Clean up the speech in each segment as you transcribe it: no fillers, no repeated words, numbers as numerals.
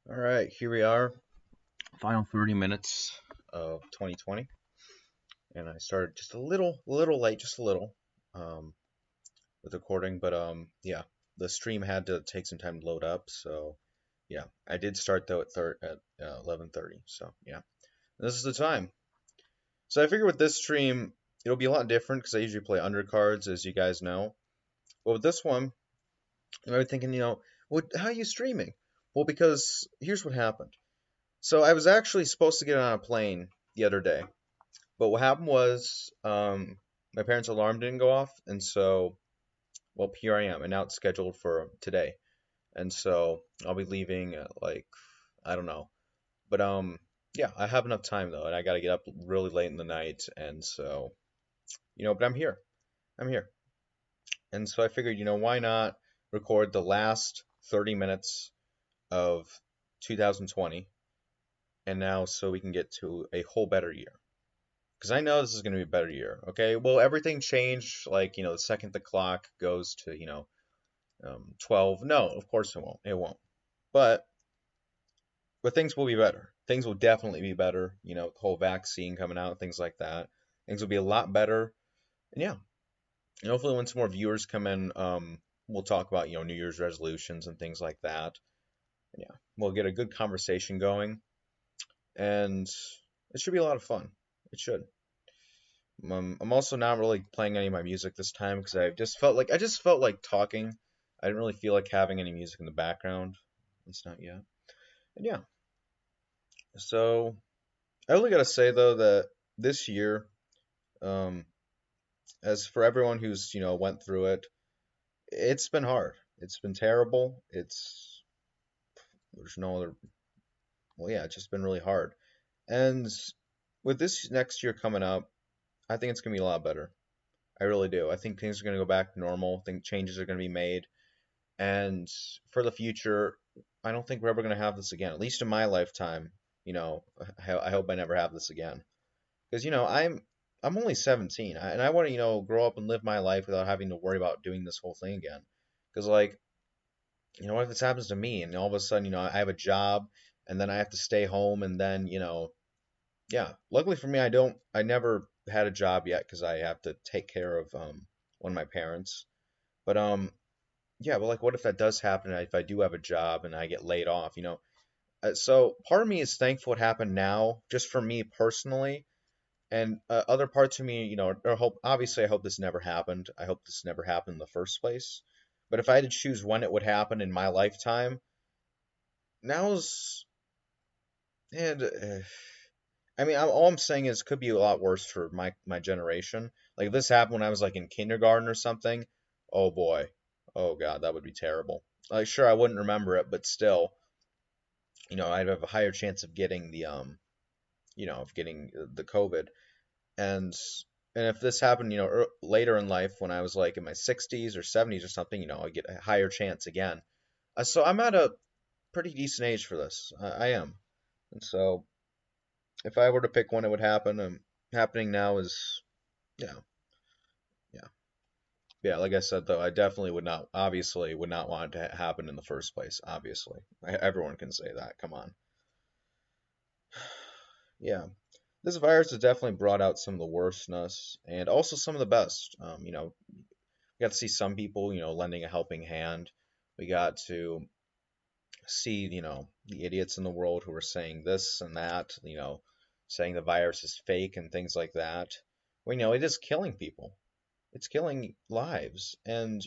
All right, here we are, final 30 minutes of 2020, and I started just a little late, just a little, um, with recording, but yeah, the stream had to take some time to load up, so yeah, I did start though at 11:30, so yeah, this is the time. So I figure with this stream, it'll be a lot different because I usually play undercards, as you guys know. But with this one, I was thinking, how are you streaming? Well, because here's what happened. So I was actually supposed to get on a plane the other day. But what happened was, my parents' alarm didn't go off, and so, well, here I am, and now it's scheduled for today, and so I'll be leaving at like, I don't know, but yeah, I have enough time though, and I gotta get up really late in the night, and so, but I'm here, and so I figured, why not record the last 30 minutes of 2020, and now so we can get to a whole better year. Because I know this is going to be a better year. Okay, well, everything changed. Like, the second the clock goes to 12. No, of course it won't. It won't. But things will be better. Things will definitely be better. The whole vaccine coming out, things like that. Things will be a lot better. And yeah, and hopefully when some more viewers come in, we'll talk about New Year's resolutions and things like that. And yeah, we'll get a good conversation going, and it should be a lot of fun. It should. I'm also not really playing any of my music this time because I just felt like talking. I didn't really feel like having any music in the background, at least not yet. And yeah, so I really gotta say though that this year, um, as for everyone who's went through it, it's been hard. It's been terrible. There's no other. Well, yeah, it's just been really hard. And with this next year coming up, I think it's gonna be a lot better. I really do. I think things are gonna go back to normal. I think changes are gonna be made. And for the future, I don't think we're ever going to have this again. At least in my lifetime, I hope I never have this again. Because I'm only 17, and I want to grow up and live my life without having to worry about doing this whole thing again. Because like what if this happens to me and all of a sudden I have a job and then I have to stay home and then yeah. Luckily for me, I never had a job yet because I have to take care of one of my parents. But yeah, but like, what if that does happen? If I do have a job and I get laid off, So part of me is thankful it happened now, just for me personally, and other parts of me, are hope. Obviously, I hope this never happened. I hope this never happened in the first place. But if I had to choose when it would happen in my lifetime, now's and I mean, all I'm saying is it could be a lot worse for my generation. Like if this happened when I was like in kindergarten or something, oh boy, oh god, that would be terrible. Like sure, I wouldn't remember it, but still, I'd have a higher chance of getting the COVID. And if this happened, later in life when I was like in my 60s or 70s or something, I'd get a higher chance again. So I'm at a pretty decent age for this. I am. And so if I were to pick when it would happen, happening now is, yeah, yeah, yeah. Like I said, though, I definitely obviously, would not want it to happen in the first place. Obviously, everyone can say that. Come on, yeah. This virus has definitely brought out some of the worst in us, and also some of the best. We got to see some people, lending a helping hand. We got to see, the idiots in the world who are saying this and that, saying the virus is fake and things like that. Well, it is killing people. It's killing lives, and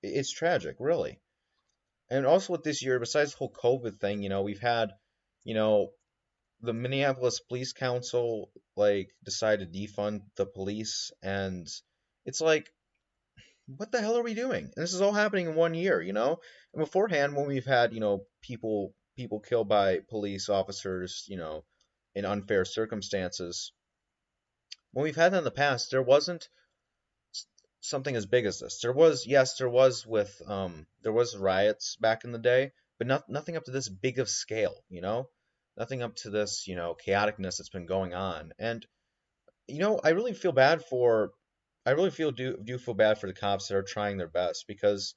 it's tragic, really. And also with this year, besides the whole COVID thing, we've had, you know, the Minneapolis Police Council like decided to defund the police, and it's like, what the hell are we doing? And this is all happening in 1 year. And beforehand, when we've had, people killed by police officers, in unfair circumstances, when we've had that in the past, there wasn't something as big as this. There was, yes, there was riots back in the day, but nothing up to this big of scale. Nothing up to this, chaoticness that's been going on. And I really feel bad for I really feel do feel bad for the cops that are trying their best because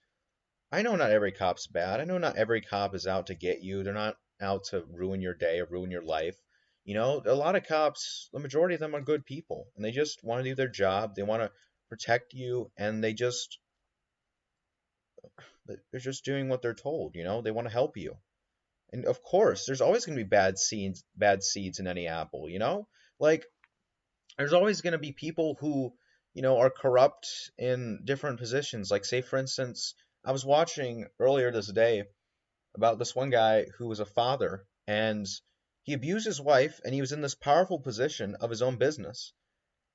I know not every cop's bad. I know not every cop is out to get you. They're not out to ruin your day or ruin your life. You know, a lot of cops, the majority of them are good people, and they just want to do their job. They want to protect you, and they're just doing what they're told. You know, they want to help you. And of course, there's always going to be bad seeds in any apple. You know, like there's always going to be people who, are corrupt in different positions. Like, say, for instance, I was watching earlier this day about this one guy who was a father, and he abused his wife, and he was in this powerful position of his own business.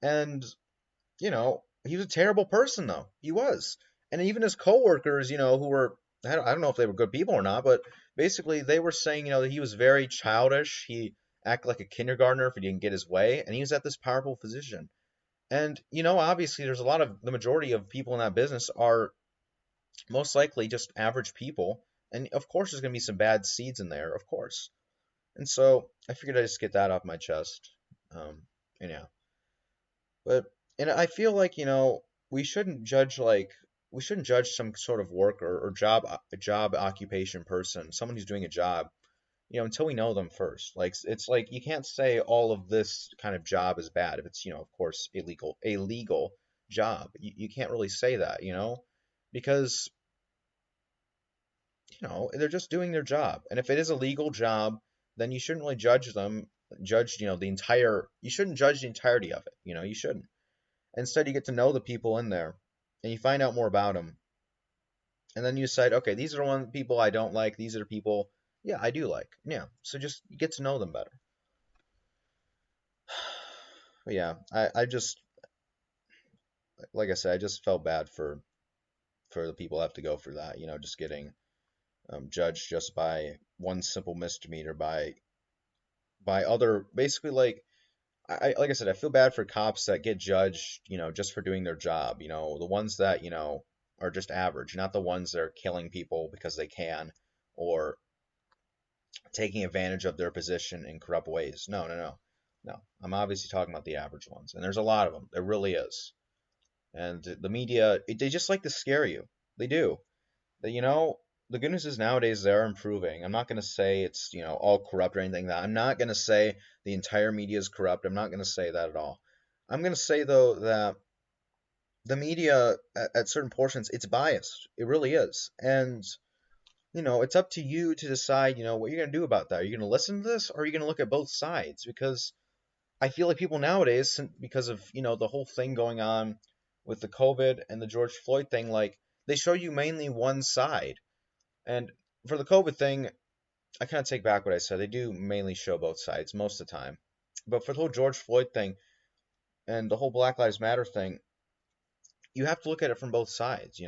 And, he was a terrible person, though. He was. And even his coworkers, who were, I don't know if they were good people or not, but basically they were saying, that he was very childish. He acted like a kindergartner if he didn't get his way, and he was at this powerful position. And, obviously, the majority of people in that business are most likely just average people. And of course, there's going to be some bad seeds in there, of course. And so I figured I'd just get that off my chest. Um, and yeah. But, and I feel like, we shouldn't judge, we shouldn't judge some sort of worker or job occupation person, someone who's doing a job, until we know them first. Like, it's like you can't say all of this kind of job is bad if it's, of course, a legal job. You can't really say that, because they're just doing their job. And if it is a legal job, then you shouldn't really judge, you shouldn't judge the entirety of it. You shouldn't. Instead, you get to know the people in there and you find out more about them. And then you decide, okay, these are the one people I don't like. These are the people, yeah, I do like. Yeah. So just get to know them better. But yeah, I just, like I said, I just felt bad for the people who have to go through that, just getting judged just by one simple misdemeanor by other, basically, like I said, I feel bad for cops that get judged, just for doing their job. The ones that are just average, not the ones that are killing people because they can, or taking advantage of their position in corrupt ways. No, no, no, no. I'm obviously talking about the average ones, and there's a lot of them. There really is. And the media, they just like to scare you. They do. That the good news is nowadays they are improving. I'm not going to say it's all corrupt or anything like that. I'm not going to say the entire media is corrupt. I'm not going to say that at all. I'm going to say though that the media at certain portions it's biased. It really is. And it's up to you to decide what you're going to do about that. Are you going to listen to this or are you going to look at both sides? Because I feel like people nowadays, because of the whole thing going on with the COVID and the George Floyd thing, like they show you mainly one side. And for the COVID thing, I kind of take back what I said. They do mainly show both sides most of the time. But for the whole George Floyd thing and the whole Black Lives Matter thing, you have to look at it from both sides.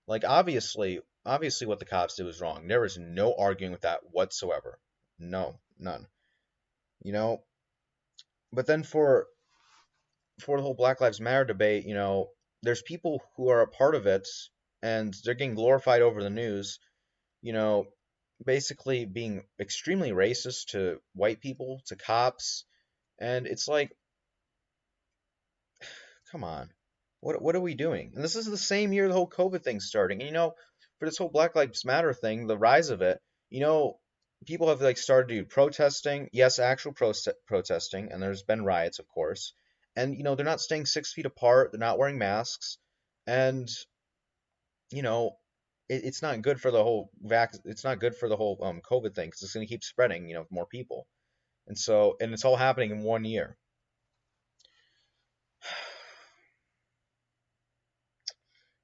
Like obviously what the cops did was wrong. There was no arguing with that whatsoever. No, none. You know, but then for the whole Black Lives Matter debate, there's people who are a part of it and they're getting glorified over the news, you know, basically being extremely racist to white people, to cops, and it's like, come on, what are we doing? And this is the same year the whole COVID thing's starting. And for this whole Black Lives Matter thing, the rise of it, people have like started to do protesting, yes, actual protesting, and there's been riots, of course, and they're not staying 6 feet apart, they're not wearing masks, and you know it's not good for the whole it's not good for the whole COVID thing because it's going to keep spreading, more people. And it's all happening in one year.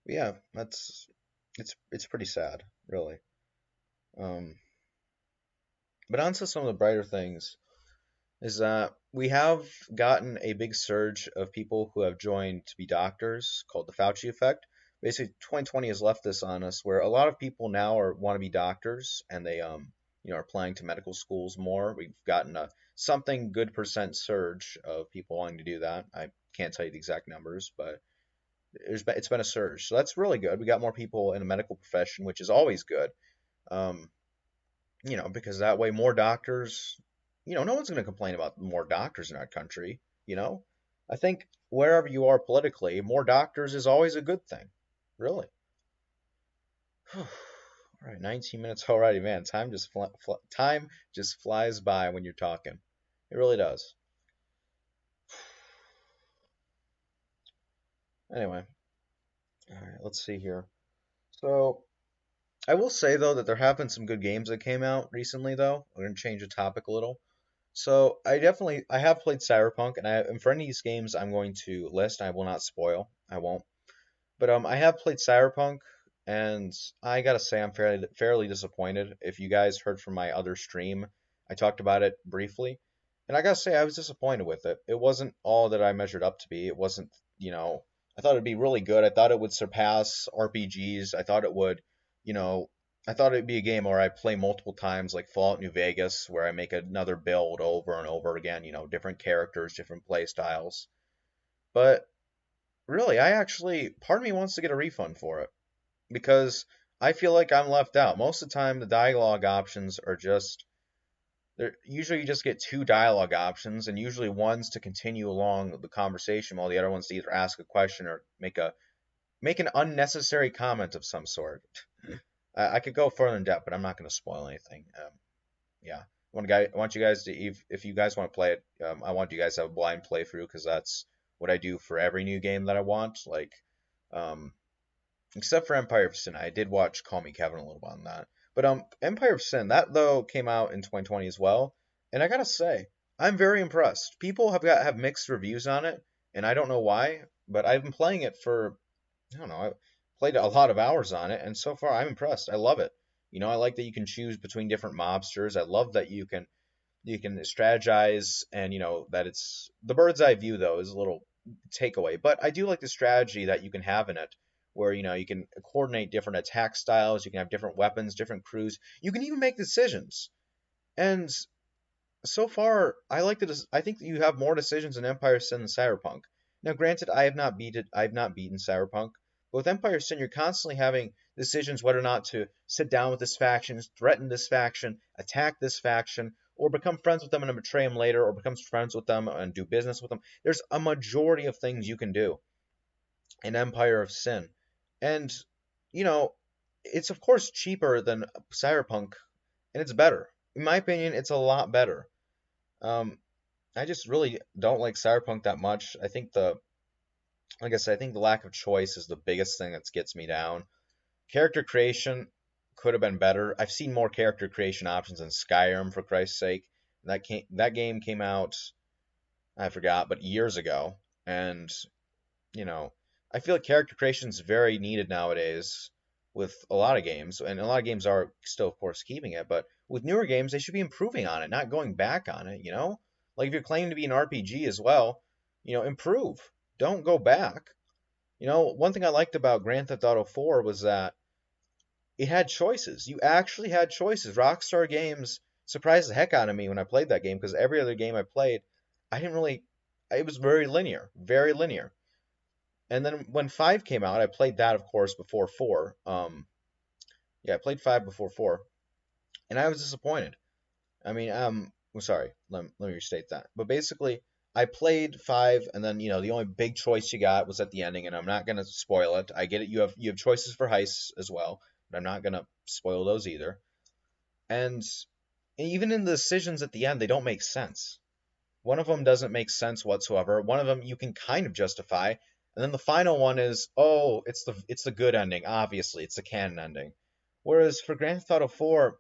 But yeah, it's pretty sad, really. Um, but on to some of the brighter things is that we have gotten a big surge of people who have joined to be doctors called the Fauci effect. Basically, 2020 has left this on us where a lot of people now want to be doctors and they are applying to medical schools more. We've gotten a something good percent surge of people wanting to do that. I can't tell you the exact numbers, but it's been a surge. So that's really good. We got more people in the medical profession, which is always good. Um, because that way more doctors, no one's going to complain about more doctors in our country. I think wherever you are politically, more doctors is always a good thing, really. All right, 19 minutes already, man. Time just flies by when you're talking. It really does. Anyway, all right, let's see here. So I will say though that there have been some good games that came out recently though. I'm gonna change the topic a little. So I have played Cyberpunk, and for any of these games I'm going to list, I will not spoil. I won't. But I have played Cyberpunk, and I gotta say I'm fairly disappointed. If you guys heard from my other stream, I talked about it briefly, and I gotta say I was disappointed with it. It wasn't all that I measured up to be. It wasn't, I thought it'd be really good. I thought it would surpass RPGs. You know, I thought it'd be a game where I play multiple times, like Fallout New Vegas, where I make another build over and over again. Different characters, different play styles. But really, part of me wants to get a refund for it because I feel like I'm left out. Most of the time, the dialogue options are just they're usually you just get two dialogue options, and usually one's to continue along the conversation, while the other one's to either ask a question or make an unnecessary comment of some sort. I could go further in depth, but I'm not going to spoil anything. Yeah, I want you guys to if you guys want to play it, I want you guys to have a blind playthrough because that's what I do for every new game that I want. Like, um, except for Empire of Sin. I did watch Call Me Kevin a little bit on that. But Empire of Sin, that though came out in 2020 as well, and I gotta say, I'm very impressed. People have mixed reviews on it, and I don't know why, but I've been playing it for I don't know, I played a lot of hours on it, and so far I'm impressed. I love it. I like that you can choose between different mobsters. I love that you can strategize, and that it's the bird's eye view though is a little takeaway, but I do like the strategy that you can have in it, where you can coordinate different attack styles, you can have different weapons, different crews, you can even make decisions. And so far I think that you have more decisions in Empire Sin than Cyberpunk. Now granted, I have not beaten Cyberpunk, but with Empire Sin you're constantly having decisions whether or not to sit down with this faction, threaten this faction, attack this faction, or become friends with them and betray them later, or becomes friends with them and do business with them. There's a majority of things you can do in Empire of Sin. And, you know, it's of course cheaper than Cyberpunk, and it's better. In my opinion, it's a lot better. Um, I just really don't like Cyberpunk that much. Like I said, I think the lack of choice is the biggest thing that gets me down. Character creation could have been better. I've seen more character creation options in Skyrim, for Christ's sake. That game came out, I forgot, but years ago, and you know, I feel like character creation is very needed nowadays with a lot of games, and a lot of games are still, of course, keeping it. But with newer games, they should be improving on it, not going back on it. Like if you're claiming to be an RPG as well, improve. Don't go back. One thing I liked about Grand Theft Auto 4 was that it had choices. You actually had choices. Rockstar Games surprised the heck out of me when I played that game because every other game I played, I didn't really. It was very linear, very linear. And then when 5 came out, I played that, of course, before 4. Yeah, I played 5 before 4, and I was disappointed. I mean, I'm sorry, let me restate that. But basically, I played 5, and then the only big choice you got was at the ending, and I'm not gonna spoil it. I get it. You have choices for heists as well, but I'm not gonna spoil those either. And even in the decisions at the end, they don't make sense. One of them doesn't make sense whatsoever. One of them you can kind of justify, and then the final one is, oh, it's the good ending. Obviously, it's the canon ending. Whereas for Grand Theft Auto 4,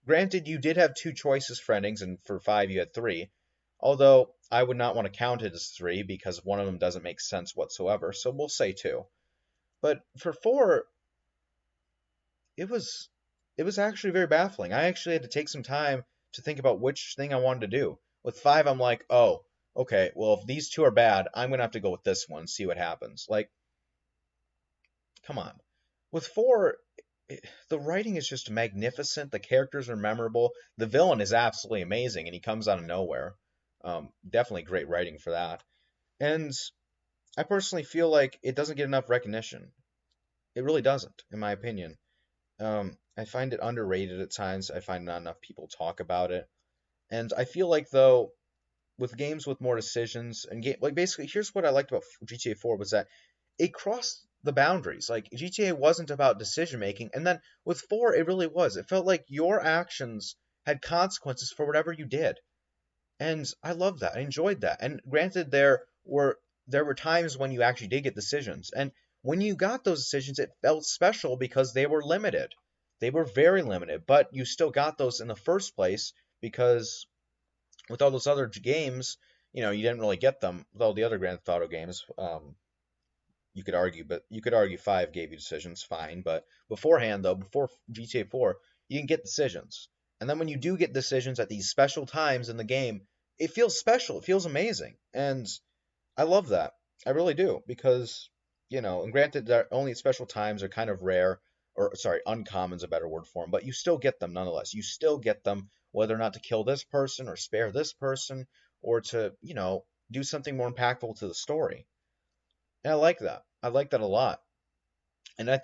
granted you did have two choices for endings, and for 5 you had three. Although I would not want to count it as three because one of them doesn't make sense whatsoever. So we'll say two. But for 4, it was it was actually very baffling. I actually had to take some time to think about which thing I wanted to do. With 5, I'm like, oh, okay, well, if these two are bad, I'm gonna have to go with this one, see what happens. Like, come on. With 4, the writing is just magnificent. The characters are memorable. The villain is absolutely amazing, and he comes out of nowhere. Definitely great writing for that. And I personally feel like it doesn't get enough recognition. It really doesn't, in my opinion. I find it underrated at times. I find not enough people talk about it. And I feel like though with games with more decisions and game like basically here's what I liked about GTA 4 was that it crossed the boundaries. Like GTA wasn't about decision making, and then with 4 it really was. It felt like your actions had consequences for whatever you did. And I loved that. I enjoyed that. And granted, there were times when you actually did get decisions. And when you got those decisions, it felt special because they were limited. They were very limited, but you still got those in the first place because with all those other games, you didn't really get them. With all the other Grand Theft Auto games, you could argue 5 gave you decisions, fine. But beforehand, though, before GTA 4, you didn't get decisions. And then when you do get decisions at these special times in the game, it feels special. It feels amazing. And I love that. I really do. Because, and granted that only at special times are kind of rare, or sorry, uncommon is a better word for them, but you still get them nonetheless. You still get them whether or not to kill this person or spare this person or to, do something more impactful to the story. And I like that. I like that a lot. And I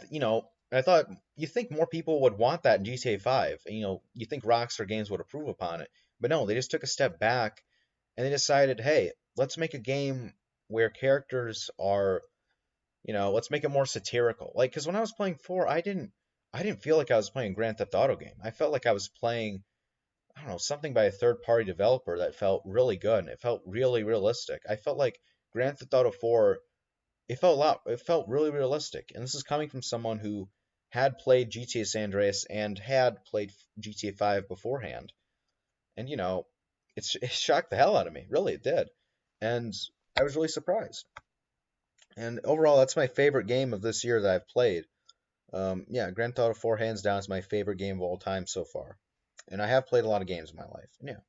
thought you think more people would want that in GTA 5. And, you think Rockstar Games would approve upon it. But no, they just took a step back and they decided, hey, let's make a game where characters are, let's make it more satirical. Like, because when I was playing 4, I didn't feel like I was playing a Grand Theft Auto game. I felt like I was playing, I don't know, something by a third-party developer that felt really good and it felt really realistic. I felt like Grand Theft Auto 4, it felt really realistic. And this is coming from someone who had played GTA San Andreas and had played GTA 5 beforehand. And it shocked the hell out of me. Really, it did. And I was really surprised. And overall, that's my favorite game of this year that I've played. Yeah, Grand Theft Auto 4 hands down is my favorite game of all time so far. And I have played a lot of games in my life. Yeah.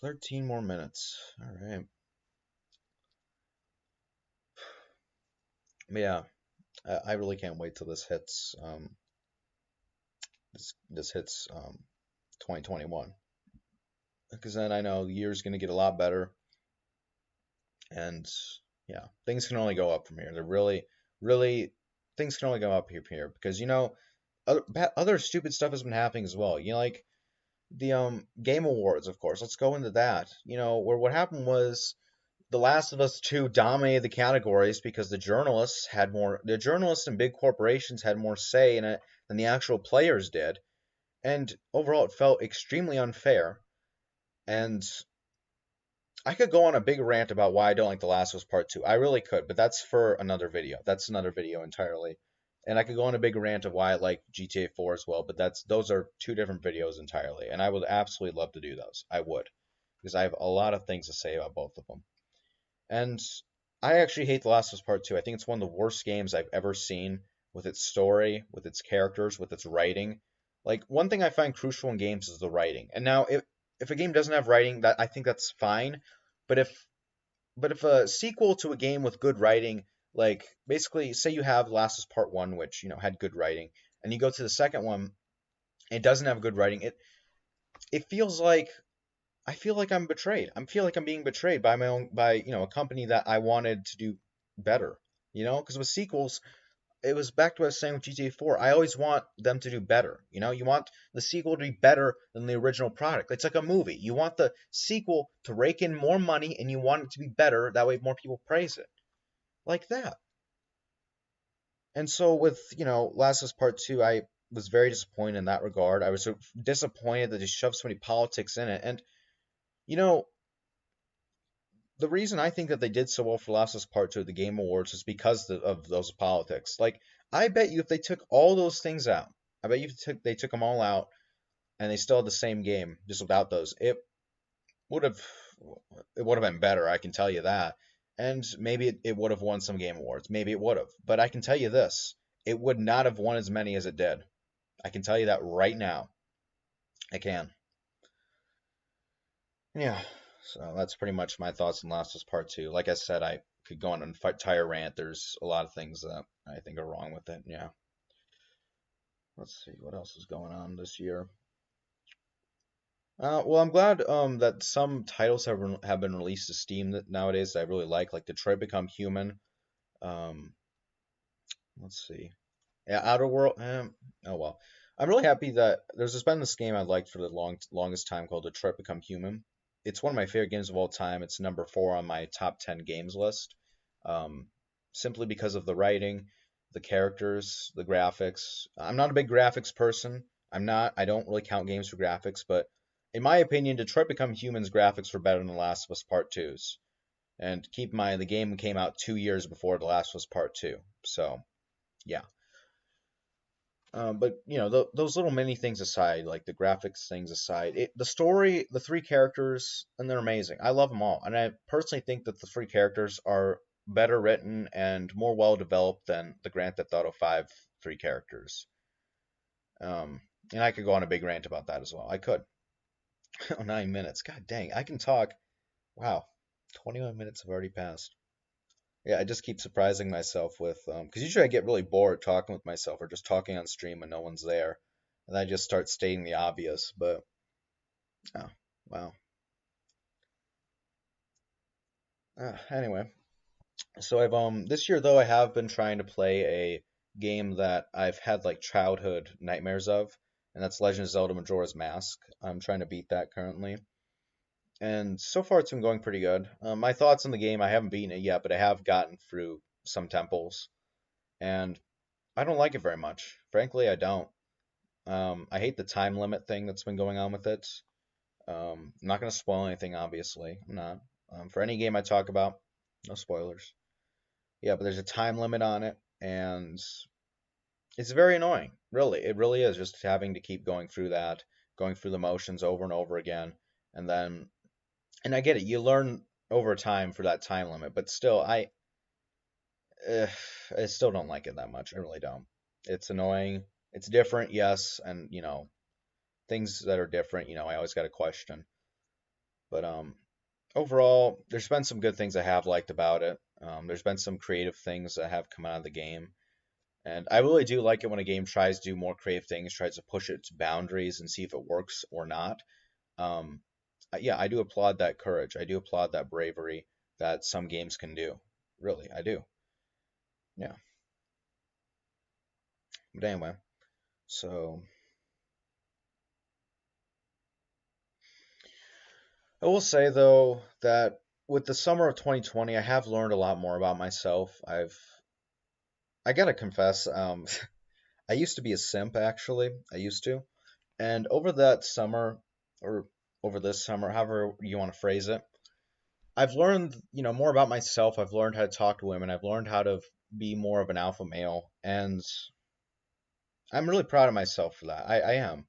13 more minutes. All right. But yeah, I really can't wait till this hits. This hits 2021, because then I know the year's gonna get a lot better, and yeah, things can only go up from here. They're really, really, things can only go up here because other stupid stuff has been happening as well. Like the Game Awards, of course. Let's go into that. Where what happened was The Last of Us 2 dominated the categories because the journalists and big corporations had more say in it than the actual players did. And overall, it felt extremely unfair. And I could go on a big rant about why I don't like The Last of Us Part 2. I really could, but that's for another video. That's another video entirely. And I could go on a big rant of why I like GTA 4 as well, but those are two different videos entirely. And I would absolutely love to do those. I would. Because I have a lot of things to say about both of them. And I actually hate The Last of Us Part 2. I think it's one of the worst games I've ever seen with its story, with its characters, with its writing. Like, one thing I find crucial in games is the writing. And now, if a game doesn't have writing, I think that's fine. But if a sequel to a game with good writing, like basically say you have Last of Us Part 1, which, had good writing, and you go to the second one, it doesn't have good writing, it feels like I feel like I'm betrayed. I feel like I'm being betrayed by a company that I wanted to do better. Because with sequels, it was back to what I was saying with GTA 4. I always want them to do better. You want the sequel to be better than the original product. It's like a movie. You want the sequel to rake in more money and you want it to be better. That way more people praise it. Like that. And so with, Last of Us Part 2, I was very disappointed in that regard. I was so disappointed that they shoved so many politics in it. And, you know, the reason I think that they did so well for Last of Us Part 2 at the Game Awards is because of those politics. Like, I bet you if they took all those things out, I bet you if they took them all out and they still had the same game just without those, would have it would have been better. I can tell you that. And maybe it would have won some Game Awards. Maybe it would have. But I can tell you this: it would not have won as many as it did. I can tell you that right now. I can. Yeah. So that's pretty much my thoughts on Last of Us Part 2. Like I said, I could go on an entire rant. There's a lot of things that I think are wrong with it. Yeah. Let's see what else is going on this year. Well, I'm glad that some titles have been released to Steam nowadays that I really like Detroit Become Human. Um, let's see. Yeah, Outer World. Oh well, I'm really happy that there's been this game I liked for the longest time called Detroit Become Human. It's one of my favorite games of all time. It's number 4 on my top 10 games list. um, simply because of the writing, the characters, the graphics. I'm not a big graphics person. I don't really count games for graphics, but in my opinion, Detroit Become Human's graphics were better than The Last of Us Part 2's. And keep in mind, the game came out 2 years before The Last of Us Part 2. So, yeah. But those little mini things aside, like the graphics things aside, the story, the three characters, and they're amazing. I love them all, and I personally think that the three characters are better written and more well developed than the Grand Theft Auto 5 three characters. And I could go on a big rant about that as well. I could. Oh, 9 minutes. God dang, I can talk. Wow, 21 minutes have already passed. Yeah, I just keep surprising myself with because usually I get really bored talking with myself or just talking on stream when no one's there, and I just start stating the obvious. But oh, wow. Anyway, so I've this year though I have been trying to play a game that I've had like childhood nightmares of, and that's Legend of Zelda Majora's Mask. I'm trying to beat that currently, and so far it's been going pretty good. My thoughts on the game, I haven't beaten it yet, but I have gotten through some temples, and I don't like it very much. Frankly, I don't. I hate the time limit thing that's been going on with it. I'm not going to spoil anything, obviously. I'm not. For any game I talk about, no spoilers. Yeah, but there's a time limit on it, and it's very annoying. Really, it really is just having to keep going through that, going through the motions over and over again, and then, and I get it. You learn over time for that time limit, but still, eh, I still don't like it that much. I really don't. It's annoying. It's different, yes, and things that are different, I always got to question. But overall, there's been some good things I have liked about it. There's been some creative things that have come out of the game, and I really do like it when a game tries to do more creative things, tries to push its boundaries and see if it works or not. Um, yeah, I do applaud that courage. I do applaud that bravery that some games can do. Really, I do. Yeah. But anyway, so I will say though that with the summer of 2020, I have learned a lot more about myself. I gotta confess, I used to be a simp actually. I used to, and over that summer, or over this summer, however you want to phrase it, I've learned, more about myself. I've learned how to talk to women. I've learned how to be more of an alpha male, and I'm really proud of myself for that. I am.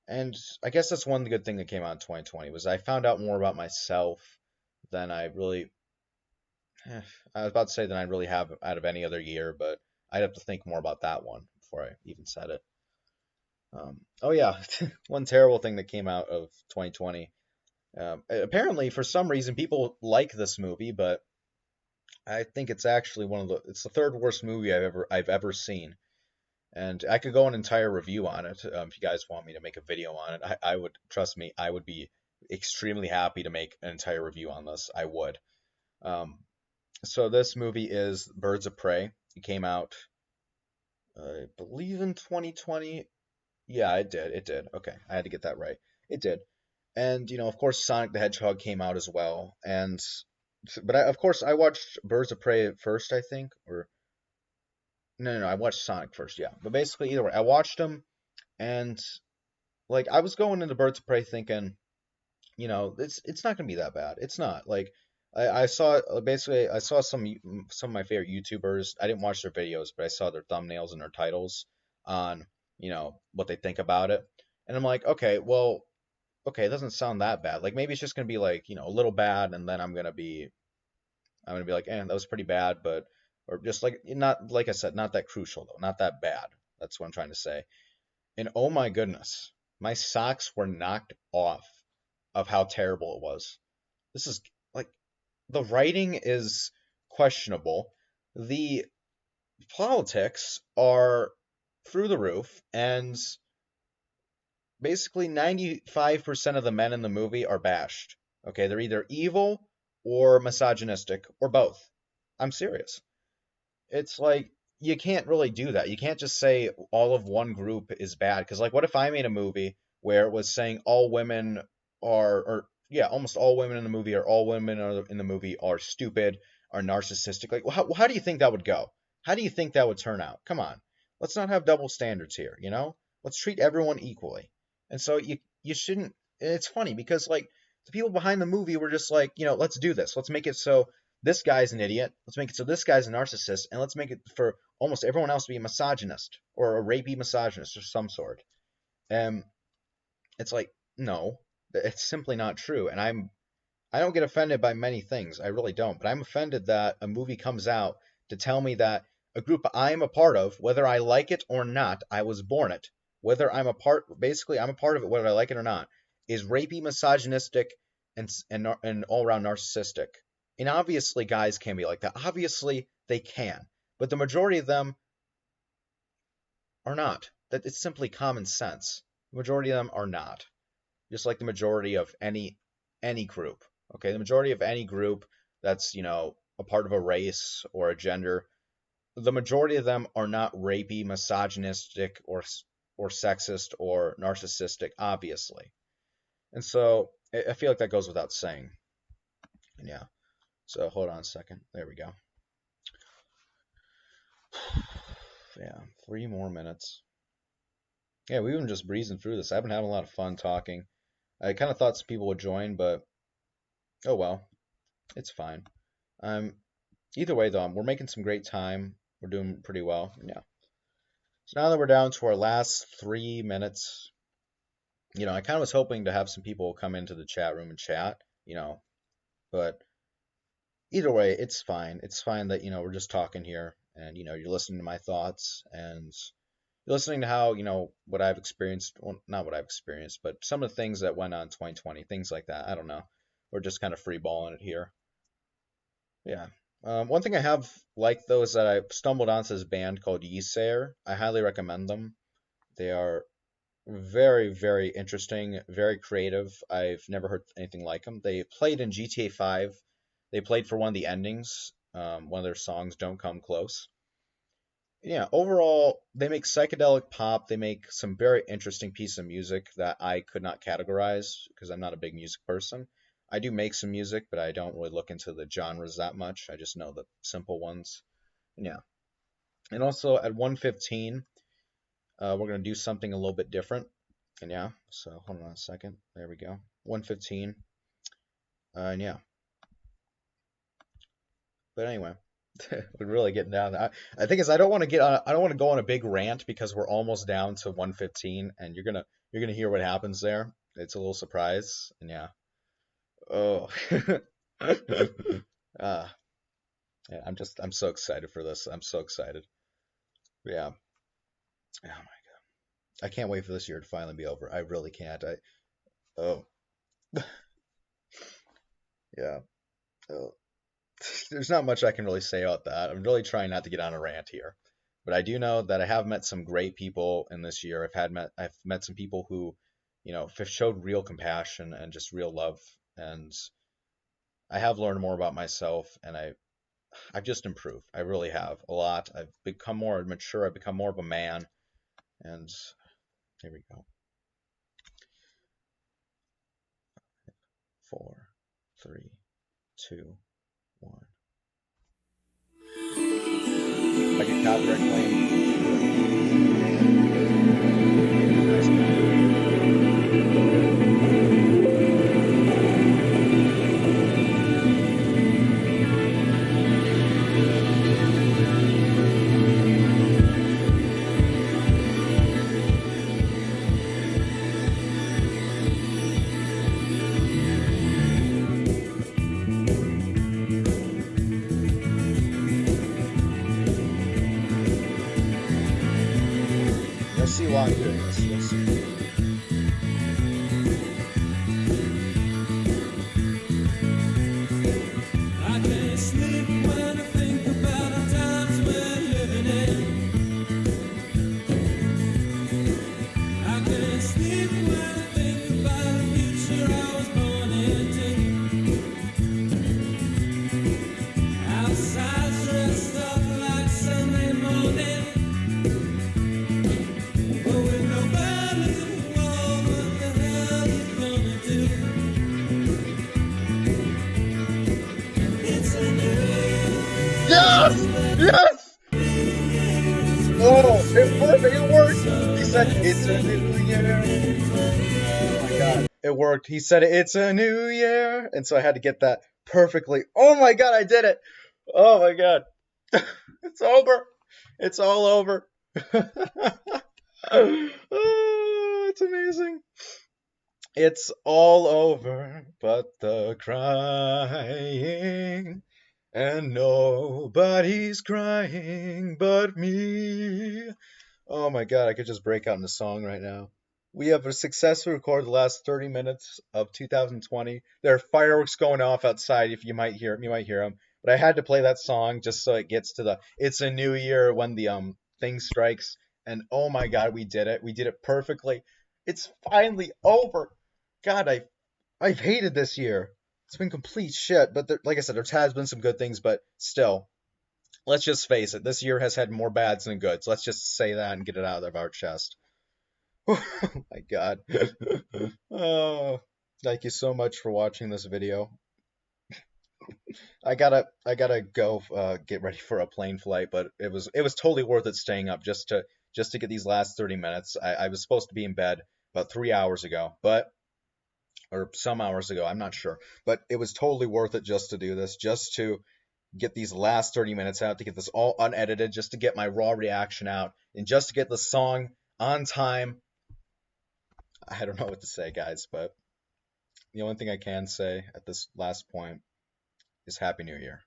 And I guess that's one good thing that came out in 2020 was I found out more about myself than I really I was about to say than I really have out of any other year, but I'd have to think more about that one before I even said it. Oh yeah, one terrible thing that came out of 2020. Apparently, for some reason, people like this movie, but I think it's actually it's the third worst movie I've ever seen. And I could go an entire review on it if you guys want me to make a video on it. I would trust me, I would be extremely happy to make an entire review on this. I would. Um, so this movie is Birds of Prey. It came out, I believe, in 2020. Yeah, it did. It did. Okay, I had to get that right. It did. And of course, Sonic the Hedgehog came out as well. But of course, I watched Birds of Prey first, I think, or no, no, no, I watched Sonic first. Yeah, but basically, either way, I watched them, and like I was going into Birds of Prey thinking, it's not gonna be that bad. It's not. Like I saw basically I saw some of my favorite YouTubers. I didn't watch their videos, but I saw their thumbnails and their titles on what they think about it, and I'm like, okay, well, okay, it doesn't sound that bad. Like maybe it's just gonna be like a little bad, and then I'm gonna be like, that was pretty bad, but or just like not like I said, not that crucial though, not that bad. That's what I'm trying to say. And oh my goodness, my socks were knocked off of how terrible it was. This is like the writing is questionable. The politics are through the roof, and basically 95% of the men in the movie are bashed. Okay, they're either evil or misogynistic or both. I'm serious. It's like you can't really do that. You can't just say all of one group is bad because like what if I made a movie where it was saying all women are or yeah, almost all women in the movie or all women in the movie are stupid, are narcissistic. Like, how do you think that would go? How do you think that would turn out? Come on, let's not have double standards here. Let's treat everyone equally. And so you shouldn't. It's funny because like the people behind the movie were just like, let's do this. Let's make it so this guy's an idiot. Let's make it so this guy's a narcissist, and let's make it for almost everyone else to be a misogynist or a rapey misogynist of some sort. And it's like, no, it's simply not true. And I don't get offended by many things. I really don't. But I'm offended that a movie comes out to tell me that a group I'm a part of, whether I like it or not, I was born it. Whether I'm a part, basically, I'm a part of it, whether I like it or not, is rapey, misogynistic, and all around narcissistic. And obviously, guys can be like that. Obviously, they can. But the majority of them are not. That it's simply common sense. The majority of them are not. Just like the majority of any group. Okay, the majority of any group that's, a part of a race or a gender, the majority of them are not rapey, misogynistic, or sexist or narcissistic, obviously. And so I feel like that goes without saying. And yeah. So hold on a second. There we go. Yeah, 3 more minutes. Yeah, we've been just breezing through this. I've been having a lot of fun talking. I kind of thought some people would join, but oh well, it's fine. Either way though, we're making some great time. We're doing pretty well. Yeah. So now that we're down to our last 3 minutes, I kind of was hoping to have some people come into the chat room and chat, but either way, it's fine. It's fine that, we're just talking here and, you're listening to my thoughts and you're listening to how, what I've experienced, well, not what I've experienced, but some of the things that went on in 2020, things like that. I don't know. We're just kind of freeballing it here. Yeah. One thing I have liked, though, is that I stumbled onto this band called Yeasayer. I highly recommend them. They are very, very interesting, very creative. I've never heard anything like them. They played in GTA 5. They played for one of the endings. One of their songs, Don't Come Close. Yeah, overall, they make psychedelic pop. They make some very interesting piece of music that I could not categorize because I'm not a big music person. I do make some music, but I don't really look into the genres that much. I just know the simple ones. Yeah. And also at 1:15, we're going to do something a little bit different. And yeah, so hold on a second. There we go. 1:15. And yeah. But anyway, we're really getting down there. I think is I don't want to go on a big rant because we're almost down to 1:15 and you're gonna hear what happens there. It's a little surprise. And yeah. Oh, yeah, I'm so excited for this. I'm so excited. Yeah. Oh my God. I can't wait for this year to finally be over. I really can't. Oh, yeah. Oh. There's not much I can really say about that. I'm really trying not to get on a rant here. But I do know that I have met some great people in this year. I've met some people who, have showed real compassion and just real love. And I have learned more about myself and I've just improved. I really have a lot. I've become more mature. I've become more of a man. And here we go. 4, 3, 2, 1. If I get copyright claim. Let's see why I'm doing this. Let's see. I can't sleep when I think about the times we're living in. I can't sleep when I think about the future I was born into. Outside's dressed up like Sunday morning, but with no bells in said, "It's a new year." Oh my god, it worked. He said, "It's a new year," and so I had to get that perfectly. Oh my god, I did it! Oh my god, it's over. It's all over. Oh, it's amazing. It's all over, but the crying, and nobody's crying but me. Oh my god, I could just break out into song right now. We have successfully recorded the last 30 minutes of 2020. There are fireworks going off outside. If you might hear, you might hear them. But I had to play that song just so it gets to the "It's a New Year" when the thing strikes. And oh my god, we did it. We did it perfectly. It's finally over. God, I've hated this year. It's been complete shit. But there, like I said, there has been some good things, but still, let's just face it. This year has had more bads than goods. Let's just say that and get it out of our chest. Oh my god. Oh, thank you so much for watching this video. I gotta go get ready for a plane flight, but it was totally worth it staying up just to get these last 30 minutes. I was supposed to be in bed about 3 hours ago, but or some hours ago, I'm not sure, but it was totally worth it just to do this, just to get these last 30 minutes out, to get this all unedited, just to get my raw reaction out, and just to get the song on time. I don't know what to say, guys, but the only thing I can say at this last point is Happy New Year.